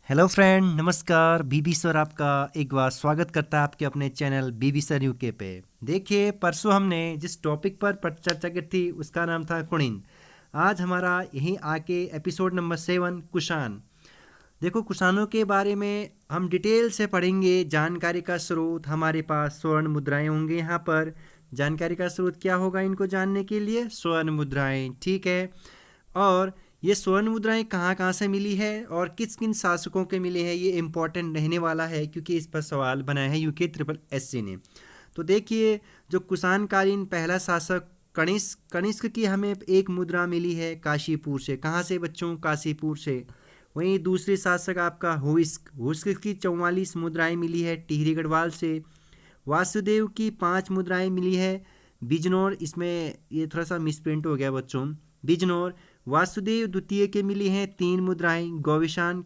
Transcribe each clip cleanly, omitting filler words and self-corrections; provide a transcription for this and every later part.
Hello friend, नमस्कार। बीबी sir आपका एक बार स्वागत करता है आपके अपने चैनल बीबी सर यूके पे। देखिए, परसों हमने जिस टॉपिक पर चर्चा की थी उसका नाम था कुनिंद। आज हमारा यहीं आके एपिसोड नंबर 7 कुषाण। देखो, कुषाणों के बारे में हम डिटेल से पढ़ेंगे। जानकारी का स्रोत हमारे पास स्वर्ण मुद्राएं होंगे। यहाँ पर जानकारी का स्रोत क्या होगा इनको जानने के लिए? स्वर्ण मुद्राएं, ठीक है। और ये स्वर्ण मुद्राएं कहाँ कहाँ से मिली है और किस किन शासकों के मिले हैं, ये इम्पोर्टेंट रहने वाला है क्योंकि इस पर सवाल बनाया है यूके ट्रिपल एससी ने। तो देखिए, जो कुषाण कालीन पहला शासक कनिष्क की हमें एक मुद्रा मिली है काशीपुर से। कहाँ से बच्चों? काशीपुर से। वहीं दूसरे शासक आपका हुइस्क की 44 मुद्राएं मिली है टिहरी गढ़वाल से। वासुदेव की 5 मुद्राएं मिली है बिजनौर। इसमें ये थोड़ा सा मिसप्रिंट हो गया बच्चों, बिजनौर। वासुदेव द्वितीय के मिली हैं 3 मुद्राएं गोविशान।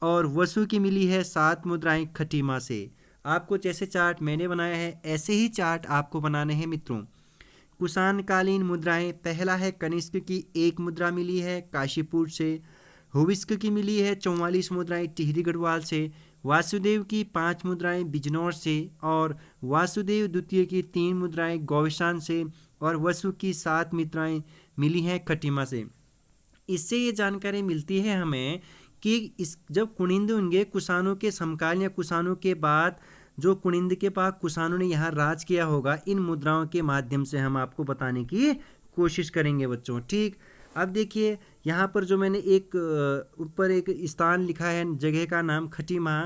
और वसु की मिली है 7 मुद्राएं खटीमा से। आपको जैसे चार्ट मैंने बनाया है ऐसे ही चार्ट आपको बनाने हैं मित्रों। कुषाण कालीन मुद्राएं, पहला है कनिष्क की 1 मुद्रा मिली है काशीपुर से। हुविस्क की मिली है 44 मुद्राएं टिहरी गढ़वाल से। वासुदेव की 5 मुद्राएं बिजनौर से। और वासुदेव द्वितीय की 3 मुद्राएं गोविशान से। और वसु की 7 मुद्राएं मिली हैं खटीमा से। इससे ये जानकारी मिलती है हमें कि इस जब कुनिंद होंगे कुषाणों के समकालीन या कुषाणों के बाद जो कुनिंद के पास कुषाणों ने यहाँ राज किया होगा, इन मुद्राओं के माध्यम से हम आपको बताने की कोशिश करेंगे बच्चों। ठीक, अब देखिए यहाँ पर जो मैंने एक ऊपर एक स्थान लिखा है, जगह का नाम खटीमा।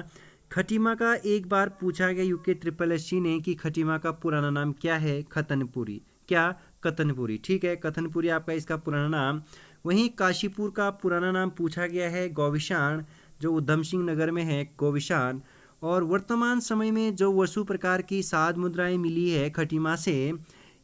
खटीमा का एक बार पूछा गया यूके ट्रिपल एससी ने कि खटीमा का पुराना नाम क्या है? खतनपुरी। क्या? कतनपुरी। ठीक है, कथनपुरी आपका इसका पुराना नाम। वहीं काशीपुर का पुराना नाम पूछा गया है गोविशान, जो उधम सिंह नगर में है गोविशान। और वर्तमान समय में जो वसु प्रकार की 7 मुद्राएं मिली है खटीमा से,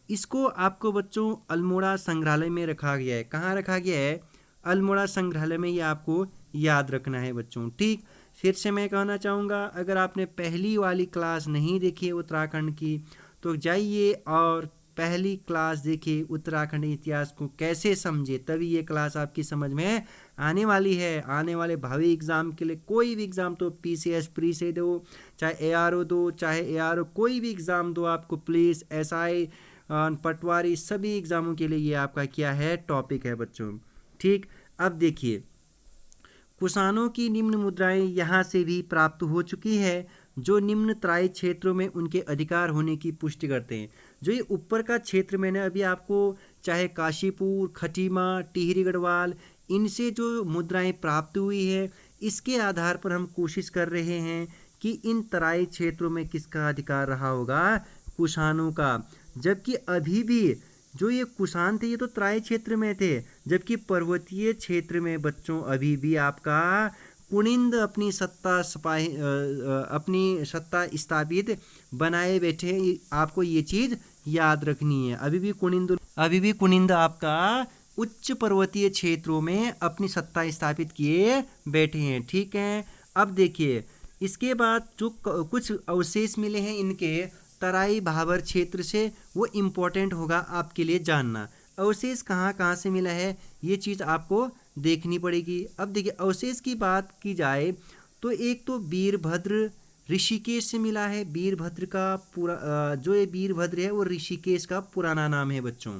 इसको आपको बच्चों अल्मोड़ा संग्रहालय में रखा गया है। कहाँ रखा गया है? अल्मोड़ा संग्रहालय में। ये आपको याद रखना है बच्चों। ठीक, फिर से मैं कहना चाहूँगा, अगर आपने पहली वाली क्लास नहीं देखी है उत्तराखंड की तो जाइए और पहली क्लास देखिए, उत्तराखंड इतिहास को कैसे समझे, तभी ये क्लास आपकी समझ में आने वाली है। आने वाले भावी एग्जाम के लिए, कोई भी एग्जाम तो पीसीएस प्री से दो, चाहे एआरओ दो, चाहे एआरओ कोई भी एग्जाम दो आपको, पुलिस, एसआई, पटवारी, सभी एग्जामों के लिए ये आपका क्या है? टॉपिक है बच्चों। ठीक, अब देखिए, कुषाणों की निम्न मुद्राएं यहाँ से भी प्राप्त हो चुकी है जो निम्न तराई क्षेत्रों में उनके अधिकार होने की पुष्टि करते हैं। जो ये ऊपर का क्षेत्र मैंने अभी आपको, चाहे काशीपुर, खटीमा, टिहरी गढ़वाल, इनसे जो मुद्राएं प्राप्त हुई है, इसके आधार पर हम कोशिश कर रहे हैं कि इन तराई क्षेत्रों में किसका अधिकार रहा होगा? कुषाणों का। जबकि अभी भी जो ये कुषाण थे ये तो तराई क्षेत्र में थे, जबकि पर्वतीय क्षेत्र में बच्चों अभी भी आपका कुनिंद अपनी सत्ता स्थापित बनाए बैठे। आपको ये चीज याद रखनी है। अभी भी कुनिंद आपका उच्च पर्वतीय क्षेत्रों में अपनी सत्ता स्थापित किए बैठे हैं। ठीक है, अब देखिए, इसके बाद जो कुछ अवशेष मिले हैं इनके तराई भाबर क्षेत्र से, वो इम्पोर्टेंट होगा आपके लिए जानना। अवशेष कहाँ कहाँ से मिला है ये चीज़ आपको देखनी पड़ेगी। अब देखिए, अवशेष की बात की जाए तो एक तो वीरभद्र ऋषिकेश से मिला है। वीरभद्र का जो ये वीरभद्र है वो ऋषिकेश का पुराना नाम है बच्चों।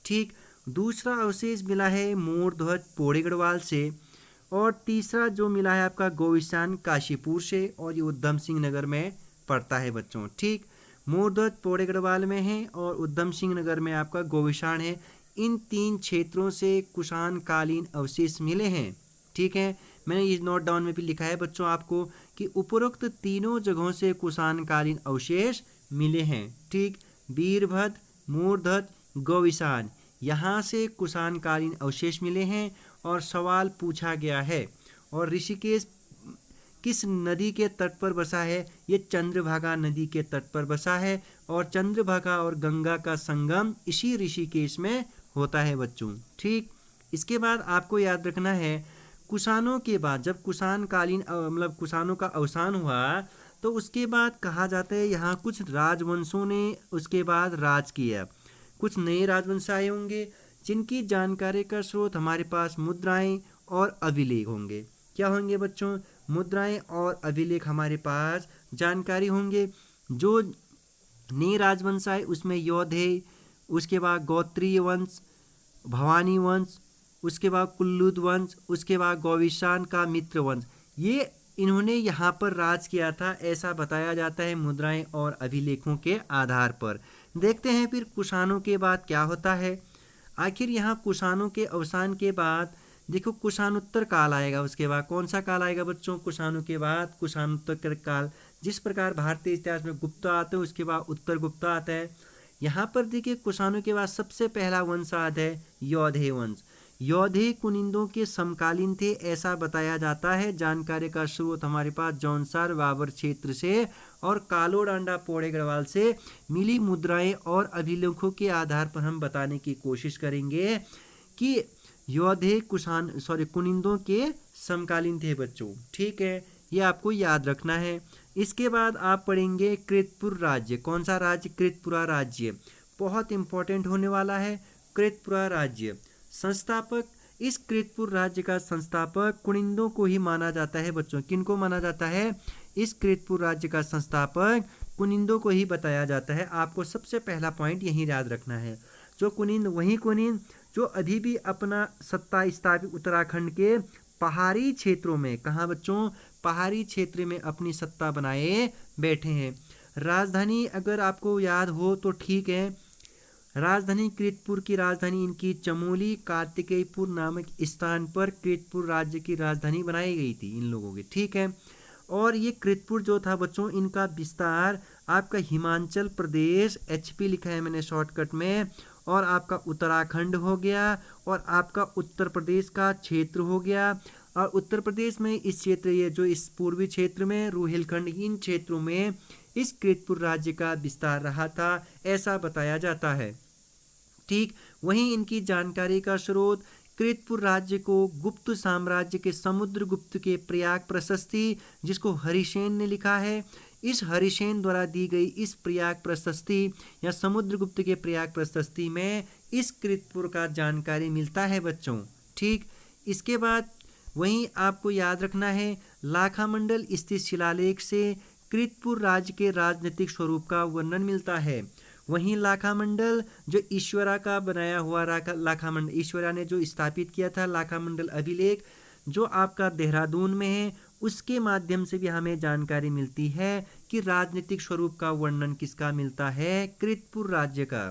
ठीक, दूसरा अवशेष मिला है मोरध्वज पौड़ी गढ़वाल से। और तीसरा जो मिला है आपका गोविशान काशीपुर से, और ये उधम सिंह नगर में पड़ता है बच्चों। ठीक, मोरध्वज पौड़ी गढ़वाल में है और उधम सिंह नगर में आपका गोविशान है। इन 3 क्षेत्रों से कुषाण कालीन अवशेष मिले हैं। ठीक है, मैंने ये नोट डाउन में भी लिखा है बच्चों आपको कि उपरोक्त तीनों जगहों से कुषाण कालीन अवशेष मिले हैं। ठीक, वीरभद्र, मोरध्वज, गोविशान, यहाँ से कुषाण कालीन अवशेष मिले हैं। और सवाल पूछा गया है, और ऋषिकेश किस नदी के तट पर बसा है? ये चंद्रभागा नदी के तट पर बसा है, और चंद्रभागा और गंगा का संगम इसी ऋषिकेश में होता है बच्चों। ठीक, इसके बाद आपको याद रखना है, कुषाणों के बाद जब कुषाण कालीन मतलब कुषाणों का अवसान हुआ तो उसके बाद कहा जाता है यहाँ कुछ राजवंशों ने उसके बाद राज किया। कुछ नए राजवंश आए होंगे जिनकी जानकारी का स्रोत हमारे पास मुद्राएं और अभिलेख होंगे। क्या होंगे बच्चों? मुद्राएं और अभिलेख हमारे पास जानकारी होंगे। जो नए राजवंश आए उसमें यौधेय, उसके बाद गौत्रीय वंश, भवानी वंश, उसके बाद कुल्लूद वंश, उसके बाद गौविशान का मित्र वंश, ये इन्होंने यहाँ पर राज किया था, ऐसा बताया जाता है मुद्राएं और अभिलेखों के आधार पर। देखते हैं फिर कुषाणों के बाद क्या होता है। आखिर यहाँ कुषाणों के अवसान के बाद देखो कुषाणोत्तर काल आएगा। उसके बाद कौन सा काल आएगा बच्चों? कुषाणों के बाद कुषाणोत्तर काल। जिस प्रकार भारतीय इतिहास में गुप्त आते हैं उसके बाद उत्तर गुप्त आता है, यहाँ पर देखिए कुषाणों के बाद सबसे पहला वंश आता है यौधेय वंश। यौधेय कुनिंदों के समकालीन थे ऐसा बताया जाता है। जानकारी का स्रोत हमारे पास जौनसार बाबर क्षेत्र से और कालोडांडा पौड़े गढ़वाल से मिली मुद्राएं और अभिलेखों के आधार पर हम बताने की कोशिश करेंगे कि यौधेय कुनिंदों के समकालीन थे बच्चों। ठीक है, ये आपको याद रखना है। इसके बाद आप पढ़ेंगे कृतपुर राज्य। कौन सा राज्य? कृतपुरा राज्य, बहुत इंपॉर्टेंट होने वाला है। कृतपुरा राज्य संस्थापक, इस कृतपुर राज्य का संस्थापक कुनिंदों को ही माना जाता है बच्चों। किनको माना जाता है? इस कृतपुर राज्य का संस्थापक कुनिंदों को ही बताया जाता है। आपको सबसे पहला पॉइंट यही याद रखना है। जो कुनिंद, वही कुनिंद जो अभी भी अपना सत्ता स्थापित उत्तराखंड के पहाड़ी क्षेत्रों में, कहाँ बच्चों? पहाड़ी क्षेत्र में अपनी सत्ता बनाए बैठे हैं। राजधानी अगर आपको याद हो तो ठीक है, राजधानी कृतपुर की राजधानी इनकी चमोली कार्तिकेयपुर नामक स्थान पर कृतपुर राज्य की राजधानी बनाई गई थी इन लोगों की। ठीक है, और ये कृतपुर जो था बच्चों, इनका विस्तार आपका हिमाचल प्रदेश, HP लिखा है मैंने शॉर्टकट में, और आपका उत्तराखंड हो गया, और आपका उत्तर प्रदेश का क्षेत्र हो गया। और उत्तर प्रदेश में इस क्षेत्र, ये जो इस पूर्वी क्षेत्र में रुहेलखंड, इन क्षेत्रों में इस कृतपुर राज्य का विस्तार रहा था ऐसा बताया जाता है। ठीक, वहीं इनकी जानकारी का स्रोत कृतपुर राज्य को गुप्त साम्राज्य के समुद्रगुप्त के प्रयाग प्रशस्ति, जिसको हरिसेन ने लिखा है, इस हरिसेन द्वारा दी गई इस प्रयाग प्रशस्ति या समुद्रगुप्त के प्रयाग प्रशस्ति में इस कृतपुर का जानकारी मिलता है बच्चों। ठीक, इसके बाद वहीं आपको याद रखना है लाखामंडल स्थित शिलालेख से कृतपुर राज्य के राजनीतिक स्वरूप का वर्णन मिलता है। वहीं लाखामंडल जो ईश्वरा का बनाया हुआ लाखामंडल, ईश्वरा ने जो स्थापित किया था लाखामंडल अभिलेख, जो आपका देहरादून में है, उसके माध्यम से भी हमें जानकारी मिलती है कि राजनीतिक स्वरूप का वर्णन किसका मिलता है? कृतपुर राज्य का।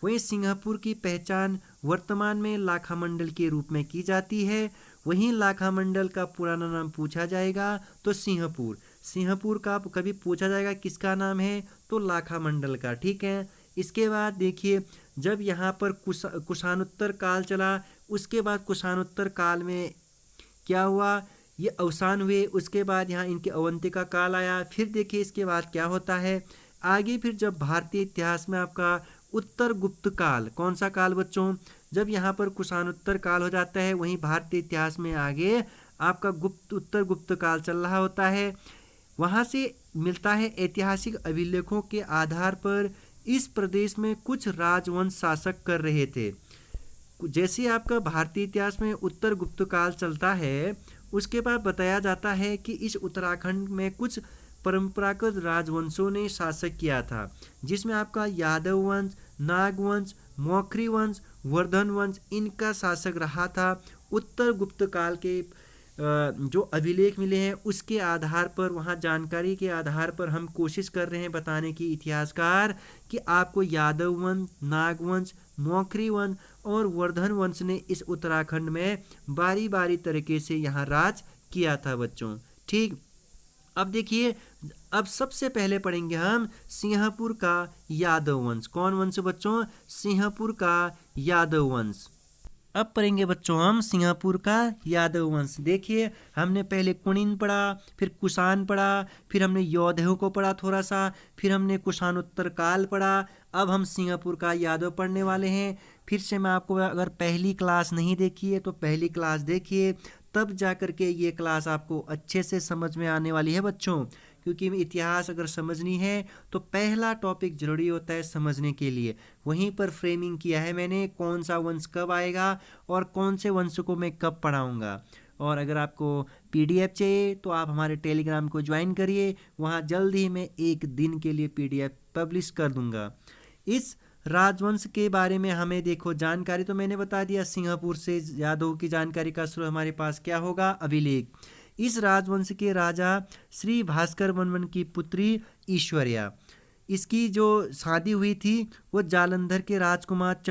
वहीं सिंहपुर की पहचान वर्तमान में लाखामंडल के रूप में की जाती है। वहीं लाखामंडल का पुराना नाम पूछा जाएगा तो सिंहपुर, सिंहपुर का कभी पूछा जाएगा किसका नाम है? तो लाखामंडल का। ठीक है, इसके बाद देखिए जब यहाँ पर कुषाणोत्तर काल चला, उसके बाद कुषाणोत्तर काल में क्या हुआ? ये अवसान हुए। उसके बाद यहाँ इनके अवंतिका काल आया। फिर देखिए इसके बाद क्या होता है आगे। फिर जब भारतीय इतिहास में आपका उत्तर गुप्त काल, कौन सा काल बच्चों? जब यहाँ पर कुषाणोत्तर काल हो जाता है, वहीं भारतीय इतिहास में आगे आपका उत्तर गुप्त काल चल रहा होता है। वहाँ से मिलता है ऐतिहासिक अभिलेखों के आधार पर इस प्रदेश में कुछ राजवंश शासक कर रहे थे। जैसे आपका भारतीय इतिहास में उत्तर गुप्त काल चलता है, उसके बाद बताया जाता है कि इस उत्तराखंड में कुछ परंपरागत राजवंशों ने शासक किया था, जिसमें आपका यादव वंश, नाग वंश, मौखरी वंश, वर्धन वंश इनका शासक रहा था। उत्तर गुप्त काल के जो अभिलेख मिले हैं उसके आधार पर, वहाँ जानकारी के आधार पर हम कोशिश कर रहे हैं बताने की इतिहासकार कि आपको यादव वंश, नाग वंश, मौखरी वंश और वर्धन वंश ने इस उत्तराखंड में बारी बारी तरीके से यहाँ राज किया था बच्चों। ठीक, अब देखिए, अब सबसे पहले पढ़ेंगे हम सिंहपुर का यादव वंश। कौन वंश बच्चों? सिंहपुर का यादव वंश। अब पढ़ेंगे बच्चों हम सिंहपुर का यादव वंश। देखिए हमने पहले कुनिंद पढ़ा, फिर कुषाण पढ़ा, फिर हमने यौधेयों को पढ़ा थोड़ा सा, फिर हमने कुषाणोत्तर काल पढ़ा। अब हम सिंहपुर का यादव पढ़ने वाले हैं। फिर से मैं आपको, अगर पहली क्लास नहीं देखी है तो पहली क्लास देखिए, तब जा कर के ये क्लास आपको अच्छे से समझ में आने वाली है बच्चों। क्योंकि इतिहास अगर समझनी है तो पहला टॉपिक जरूरी होता है समझने के लिए। वहीं पर फ्रेमिंग किया है मैंने, कौन सा वंश कब आएगा और कौन से वंश को मैं कब पढ़ाऊंगा। और अगर आपको PDF चाहिए तो आप हमारे टेलीग्राम को ज्वाइन करिए, वहाँ जल्द ही मैं 1 दिन के लिए PDF पब्लिश कर दूंगा। इस राजवंश के बारे में हमें देखो जानकारी तो मैंने बता दिया, सिंहपुर से यादव की जानकारी का स्रोत हमारे पास क्या होगा, अभिलेख। इस राजवंश के राजा श्री भास्कर वर्मन की पुत्री ईश्वरिया, इसकी जो शादी हुई थी वो जालंधर के राजकुमार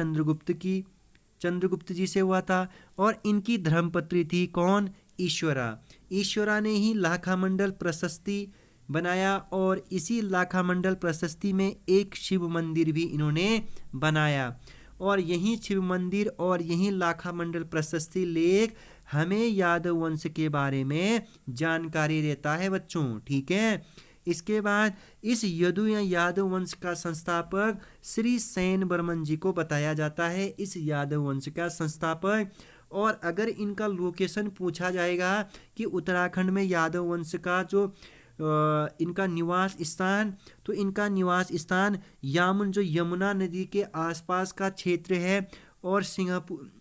चंद्रगुप्त जी से हुआ था, और इनकी धर्मपत्नी थी कौन, ईश्वरा। ईश्वरा ने ही लाखामंडल प्रशस्ति बनाया, और इसी लाखामंडल प्रशस्ति में एक शिव मंदिर भी इन्होंने बनाया, और यही शिव मंदिर और यही लाखामंडल प्रशस्ति लेख हमें यादव वंश के बारे में जानकारी देता है बच्चों, ठीक है। इसके बाद इस यदु या यादव वंश का संस्थापक श्री सेन बर्मन जी को बताया जाता है, इस यादव वंश का संस्थापक। और अगर इनका लोकेशन पूछा जाएगा कि उत्तराखंड में यादव वंश का जो इनका निवास स्थान, तो इनका निवास स्थान यामुन जो यमुना नदी के आसपास का क्षेत्र है, और सिंगापुर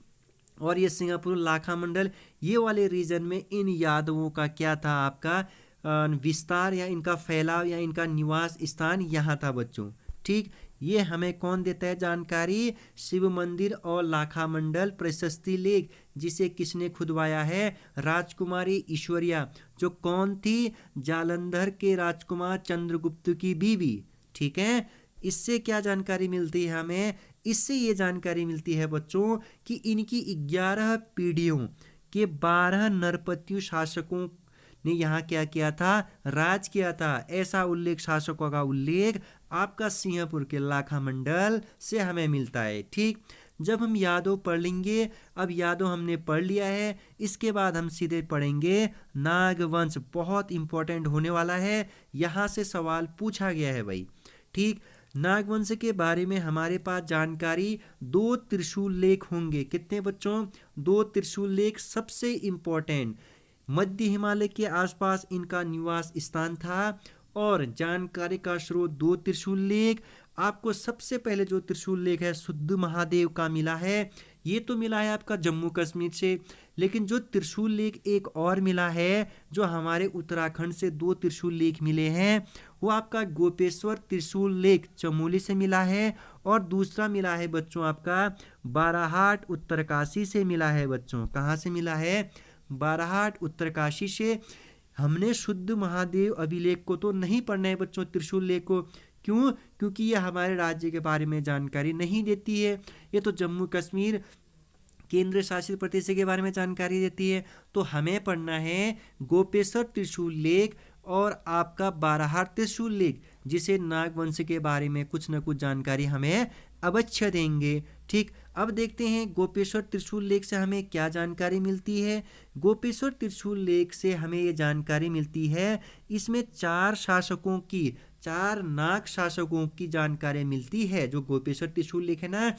लाखामंडल ये वाले रीजन में इन यादवों का क्या था, आपका विस्तार या इनका फैलाव या इनका निवास स्थान यहाँ था बच्चों, ठीक। ये हमें कौन देता है जानकारी, शिव मंदिर और लाखामंडल प्रशस्ति लेख, जिसे किसने खुदवाया है, राजकुमारी ईश्वरिया, जो कौन थी, जालंधर के राजकुमार चंद्रगुप्त की बीवी, ठीक है। इससे क्या जानकारी मिलती है हमें, इससे ये जानकारी मिलती है बच्चों कि इनकी 11 पीढ़ियों के 12 नरपतियों शासकों ने यहाँ क्या किया था, राज किया था। ऐसा उल्लेख, शासकों का उल्लेख आपका सिंहपुर के लाखामंडल से हमें मिलता है, ठीक। जब हम यादव पढ़ लेंगे, अब यादव हमने पढ़ लिया है, इसके बाद हम सीधे पढ़ेंगे नागवंश, बहुत इंपॉर्टेंट होने वाला है, यहाँ से सवाल पूछा गया है भाई, ठीक। नागवंश के बारे में हमारे पास जानकारी 2 त्रिशूल लेख होंगे, कितने बच्चों, 2 त्रिशूल लेख सबसे इंपॉर्टेंट। मध्य हिमालय के आसपास इनका निवास स्थान था, और जानकारी का स्रोत 2 त्रिशूल लेख। आपको सबसे पहले जो त्रिशूल लेख है शुद्ध महादेव का मिला है, ये तो मिला है आपका जम्मू कश्मीर से, लेकिन जो त्रिशूल लेख एक और मिला है, जो हमारे उत्तराखंड से 2 त्रिशूल लेख मिले हैं, वो आपका गोपेश्वर त्रिशूल लेख चमोली से मिला है, और दूसरा मिला है बच्चों आपका बाराहाट उत्तरकाशी से मिला है बच्चों, कहाँ से मिला है, बाराहाट उत्तरकाशी से। हमने शुद्ध महादेव अभिलेख को तो नहीं पढ़ना है बच्चों, त्रिशूल लेख को, क्यों, क्योंकि ये हमारे राज्य के बारे में जानकारी नहीं देती है, ये तो जम्मू कश्मीर केंद्र शासित प्रदेश के बारे में जानकारी देती है। तो हमें पढ़ना है गोपेश्वर त्रिशूल लेख और आपका बाराहाट त्रिशूल लेख, जिसे नागवंश के बारे में कुछ न कुछ जानकारी हमें अवश्य देंगे, ठीक। अब देखते हैं गोपेश्वर त्रिशूल लेख से हमें क्या जानकारी मिलती है। गोपेश्वर त्रिशूल लेख से हमें ये जानकारी मिलती है, इसमें 4 नाग शासकों की जानकारी मिलती है। जो गोपेश्वर त्रिशूल लेख है ना,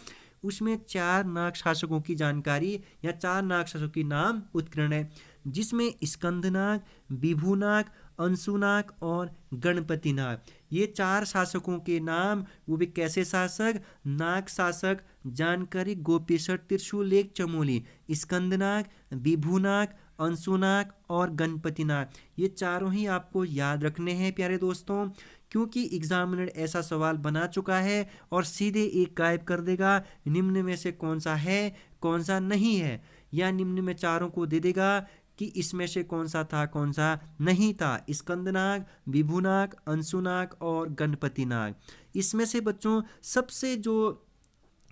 उसमें 4 नाग शासकों की जानकारी या 4 नाग शासकों की नाम उत्कीर्ण है, जिसमें स्कंदनाग, विभुनाग, अंशुनाग और गणपति नाग, ये 4 शासकों के नाम, वो भी कैसे शासक, नाग शासक। जानकारी गोपेश्वर त्रिशूल लेख चमोली, स्कंदनाग, विभुनाग, अंशुनाग और गणपति नाग, ये चारों ही आपको याद रखने हैं प्यारे दोस्तों, क्योंकि एग्जामिनर ऐसा सवाल बना चुका है और सीधे एक गायब कर देगा, निम्न में से कौन सा है कौन सा नहीं है, या निम्न में चारों को दे देगा कि इसमें से कौन सा था कौन सा नहीं था, स्कंदनाग, विभुनाग, अंशुनाग और गणपति नाग। इसमें से बच्चों सबसे जो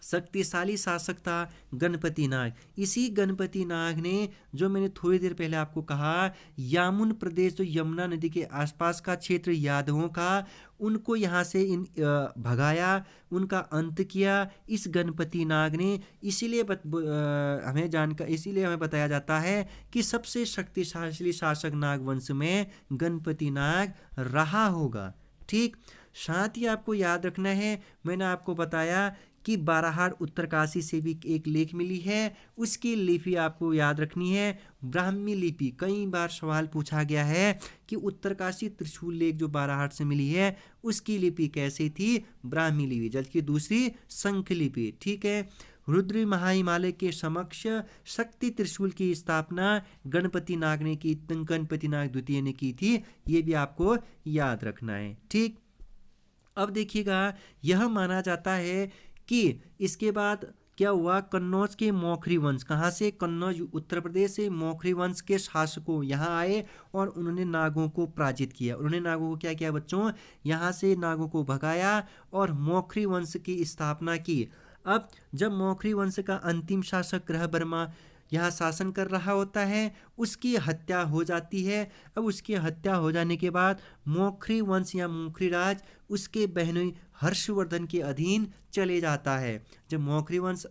शक्तिशाली शासक था गणपति नाग। इसी गणपति नाग ने, जो मैंने थोड़ी देर पहले आपको कहा, यामुन प्रदेश जो यमुना नदी के आसपास का क्षेत्र यादवों का, उनको यहाँ से भगाया, उनका अंत किया इस गणपति नाग ने। इसीलिए हमें बताया जाता है कि सबसे शक्तिशाली शासक नागवंश में गणपति नाग रहा होगा, ठीक। साथ ही आपको याद रखना है, मैंने आपको बताया कि बाराहाट उत्तरकाशी से भी एक लेख मिली है, उसकी लिपि आपको याद रखनी है, ब्राह्मी लिपि। कई बार सवाल पूछा गया है कि उत्तरकाशी त्रिशूल लेख जो बाराहाट से मिली है, उसकी लिपि कैसी थी, ब्राह्मी लिपि, जबकि दूसरी शंख लिपि, ठीक है। रुद्र महाहिमालय के समक्ष शक्ति त्रिशूल की स्थापना गणपति नाग ने की, गणपति नाग द्वितीय ने की थी। ये भी आपको याद रखना है। ठीक, अब देखिएगा, यह माना जाता है कि इसके बाद क्या हुआ, कन्नौज के मौखरी वंश, कहाँ से, कन्नौज उत्तर प्रदेश से मौखरी वंश के शासकों यहाँ आए और उन्होंने नागों को पराजित किया। उन्होंने नागों को क्या किया बच्चों, यहाँ से नागों को भगाया और मौखरी वंश की स्थापना की। अब जब मौखरी वंश का अंतिम शासक ग्रहबर्मा यहाँ शासन कर रहा होता है, उसकी हत्या हो जाती है। अब उसकी हत्या हो जाने के बाद मौखरी वंश या मौखरी राज उसके बहनोई हर्षवर्धन के अधीन चले जाता है। जब मौखरी वंश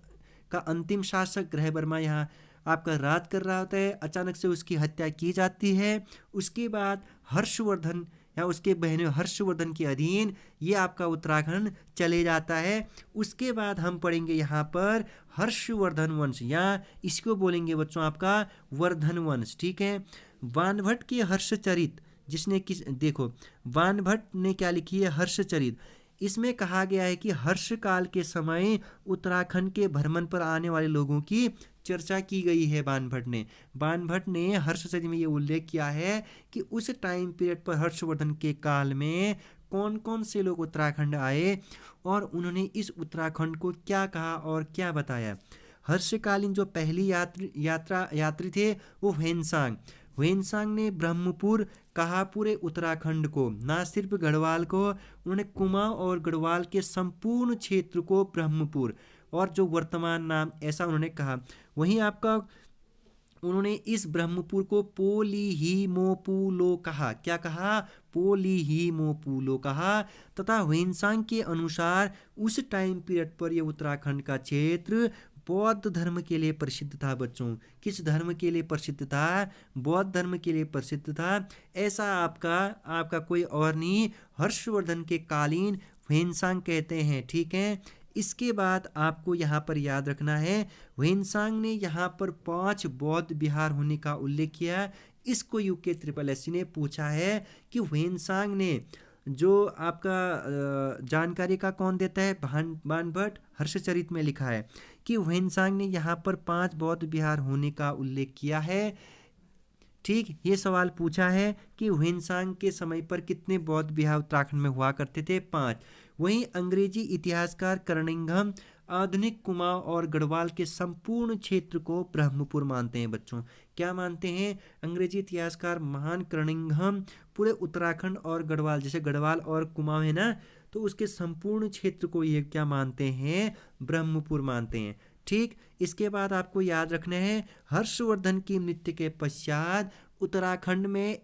का अंतिम शासक ग्रहबर्मा यहाँ आपका राज कर रहा होता है, अचानक से उसकी हत्या की जाती है। उसके बाद हर्षवर्धन या उसके बहनों हर्षवर्धन के अधीन ये आपका उत्तराखंड चले जाता है। उसके बाद हम पढ़ेंगे यहाँ पर हर्षवर्धन वंश, या इसको बोलेंगे बच्चों आपका वर्धन वंश। ठीक है, वानभट्ट की हर्षचरित, जिसने किस, देखो वानभट्ट ने क्या लिखी है, हर्षचरित। इसमें कहा गया है कि हर्ष काल के समय उत्तराखंड के भ्रमण पर आने वाले लोगों की चर्चा की गई है। बाणभट्ट ने हर्षचरित में ये उल्लेख किया है कि उस टाइम पीरियड पर हर्षवर्धन के काल में कौन कौन से लोग उत्तराखंड आए और उन्होंने इस उत्तराखंड को क्या कहा और क्या बताया। हर्षकालीन जो पहली यात्री थे वो ह्वेनसांग ने ब्रह्मपुर कहा पूरे उत्तराखंड को, ना सिर्फ गढ़वाल को, उन्होंने कुमाऊं और गढ़वाल के संपूर्ण क्षेत्र को ब्रह्मपुर और जो वर्तमान नाम ऐसा उन्होंने कहा। वहीं आपका उन्होंने इस ब्रह्मपुर को पोलिहिमोपुलो कहा। क्या कहा, पोलिहिमोपुलो कहा। तथा ह्वेनसांग के अनुसार उस टाइम पीरियड पर यह उत्तराखंड का क्षेत्र बौद्ध धर्म के लिए प्रसिद्ध था बच्चों। किस धर्म के लिए प्रसिद्ध था, बौद्ध धर्म के लिए प्रसिद्ध था। ऐसा आपका कोई और नहीं, हर्षवर्धन के कालीन ह्वेनसांग कहते हैं। ठीक है, इसके बाद आपको यहाँ पर याद रखना है, ह्वेनसांग ने यहाँ पर 5 बौद्ध विहार होने का उल्लेख किया। इसको यूके SSS ने पूछा है कि ह्वेनसांग ने, जो आपका जानकारी का कौन देता है, बाणभट्ट, हर्षचरित में लिखा है कि ह्वेनसांग ने यहाँ पर 5 बौद्ध विहार होने का उल्लेख किया है। ठीक, ये सवाल पूछा है कि ह्वेनसांग के समय पर कितने बौद्ध विहार उत्तराखंड में हुआ करते थे, 5। वहीं अंग्रेजी इतिहासकार कर्निंघम आधुनिक कुमाऊं और गढ़वाल के संपूर्ण क्षेत्र को ब्रह्मपुर मानते हैं बच्चों। क्या मानते हैं, अंग्रेजी इतिहासकार महान कर्निंघम पूरे उत्तराखंड और गढ़वाल, जैसे गढ़वाल और कुमाऊं है ना, तो उसके संपूर्ण क्षेत्र को ये क्या मानते हैं, ब्रह्मपुर मानते हैं। ठीक, इसके बाद आपको याद रखना है, हर्षवर्धन की मृत्यु के पश्चात उत्तराखंड में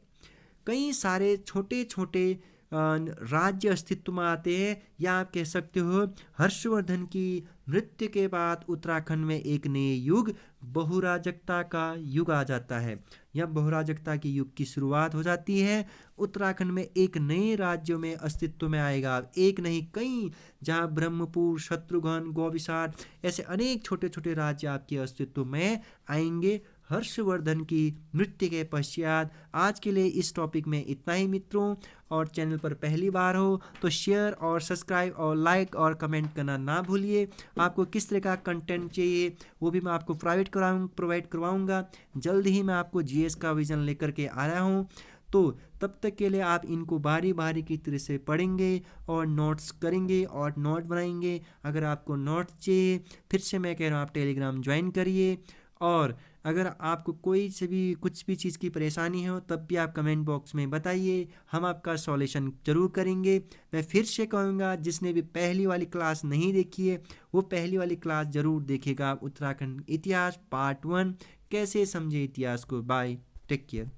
कई सारे छोटे छोटे राज्य अस्तित्व में आते हैं, या आप कह सकते हो हर्षवर्धन की मृत्यु के बाद उत्तराखंड में एक नए युग, बहुराजकता का युग आ जाता है, या बहुराजकता के युग की शुरुआत हो जाती है। उत्तराखंड में एक नए राज्य में अस्तित्व में आएगा, एक नहीं कई, जहां ब्रह्मपुर, शत्रुघ्न, गौविसार ऐसे अनेक छोटे छोटे राज्य आपके अस्तित्व में आएंगे हर्षवर्धन की मृत्यु के पश्चात। आज के लिए इस टॉपिक में इतना ही मित्रों, और चैनल पर पहली बार हो तो शेयर और सब्सक्राइब और लाइक और कमेंट करना ना भूलिए। आपको किस तरह का कंटेंट चाहिए वो भी मैं आपको प्रोवाइड करवाऊंगा। जल्द ही मैं आपको जीएस का विजन लेकर के आ रहा हूँ, तो तब तक के लिए आप इनको बारी बारी की तरह से पढ़ेंगे और नोट्स करेंगे और नोट बनाएंगे। अगर आपको नोट्स चाहिए, फिर से मैं कह रहा हूँ, आप टेलीग्राम ज्वाइन करिए। और अगर आपको कोई से भी कुछ भी चीज़ की परेशानी हो तब भी आप कमेंट बॉक्स में बताइए, हम आपका सॉल्यूशन ज़रूर करेंगे। मैं फिर से कहूँगा, जिसने भी पहली वाली क्लास नहीं देखी है वो पहली वाली क्लास ज़रूर देखेगा। उत्तराखंड इतिहास पार्ट 1, कैसे समझे इतिहास को। Bye, take care.